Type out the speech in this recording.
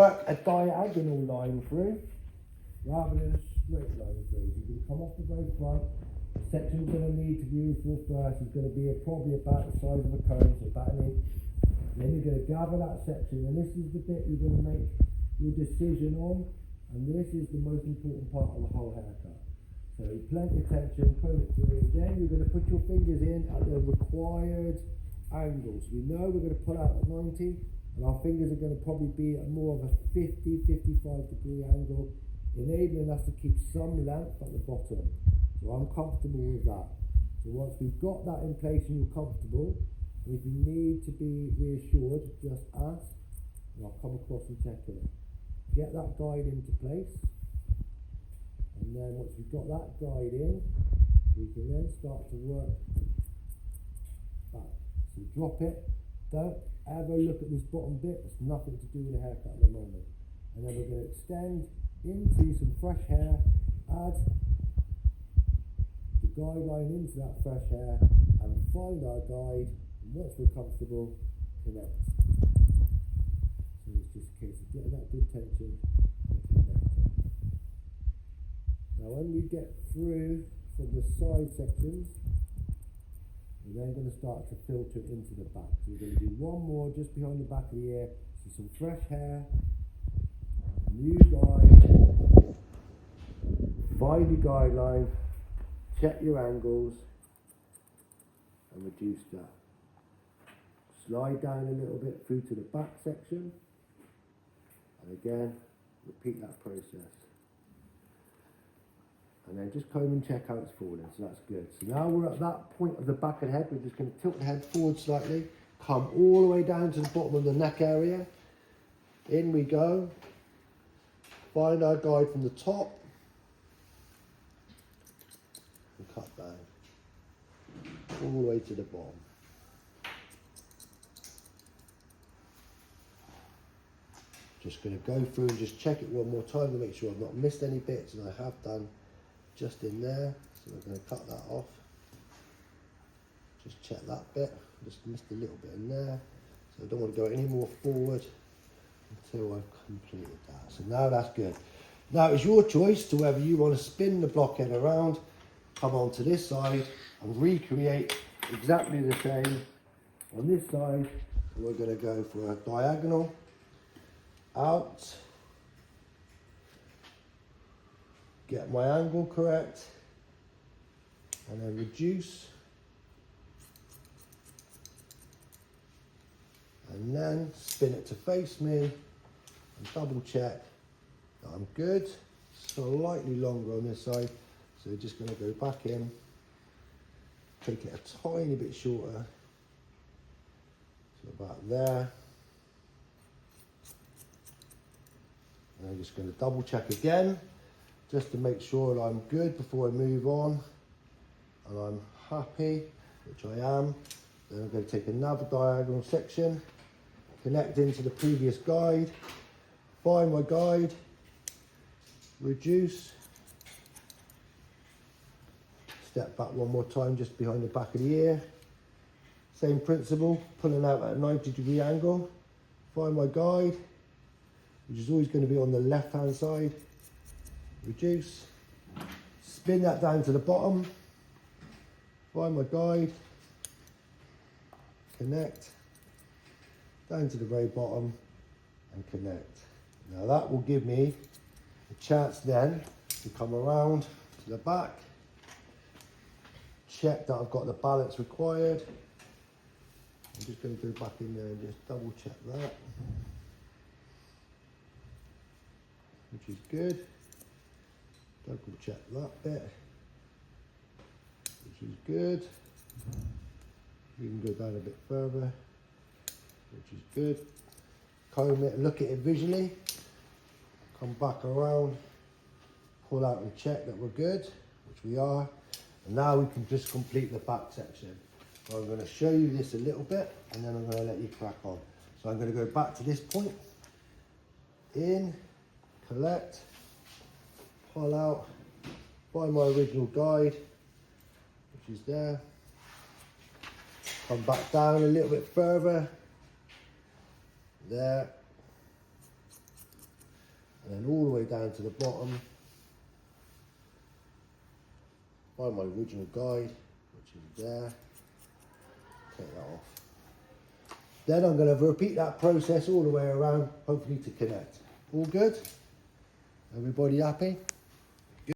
work a diagonal line through rather than a straight line through. So you're going to come off the very front. The section we're going to need to use for first is going to be probably about the size of a cone, so about an inch. Then you're going to gather that section, and this is the bit you're going to make your decision on, and this is the most important part of the whole haircut. So plenty of tension, comb it through. Then you're going to put your fingers in at the required angles. We know we're going to pull out at 90, and our fingers are going to probably be at more of a 50-55 degree angle, enabling us to keep some length at the bottom. So I'm comfortable with that. So once we've got that in place and you're comfortable, if you need to be reassured, just ask, and I'll come across and check it. Get that guide into place, and then once we've got that guide in, we can then start to work back. So drop it, don't ever look at this bottom bit, it's nothing to do with the haircut at the moment. And then we're going to extend into some fresh hair, add the guideline into that fresh hair, and find our guide. Once we're comfortable, connect. So it's just a case of getting that good tension and connecting. Now when we get through from the side sections, we're then going to start to filter into the back. So we're going to do one more just behind the back of the ear. So some fresh hair, new guide, find your guideline, check your angles, and reduce that. Slide down a little bit through to the back section, and again, repeat that process. And then just comb and check how it's falling, so that's good. So now we're at that point of the back of the head, we're just going to tilt the head forward slightly, come all the way down to the bottom of the neck area. In we go. Find our guide from the top, and cut down, all the way to the bottom. Just going to go through and just check it one more time to make sure I've not missed any bits, and I have done just in there. So we're going to cut that off. Just check that bit. Just missed a little bit in there. So I don't want to go any more forward until I've completed that. So now that's good. Now it's your choice to whether you want to spin the blockhead around, come onto this side and recreate exactly the same on this side. We're going to go for a diagonal. Out, get my angle correct, and then reduce, and then spin it to face me and double check that I'm good. Slightly longer on this side, so we're just going to go back in, take it a tiny bit shorter, so about there. And I'm just going to double check again, just to make sure that I'm good before I move on, and I'm happy, which I am. Then I'm going to take another diagonal section, connect into the previous guide, find my guide, reduce, step back one more time just behind the back of the ear. Same principle, pulling out at a 90-degree angle, find my guide, which is always going to be on the left hand side, reduce, spin that down to the bottom, find my guide, connect, down to the very bottom and connect. Now that will give me a chance then to come around to the back, check that I've got the balance required. I'm just going to go back in there and just double check that, which is good. Double check that bit, which is good. We can go down a bit further, which is good. Comb it, look at it visually, come back around, pull out and check that we're good, which we are. And now we can just complete the back section. So I'm going to show you this a little bit, and then I'm going to let you crack on. So I'm going to go back to this point, in, collect, pull out, find my original guide, which is there. Come back down a little bit further, there, and then all the way down to the bottom. Find my original guide, which is there. Take that off. Then I'm going to repeat that process all the way around, hopefully to connect. All good? Everybody happy?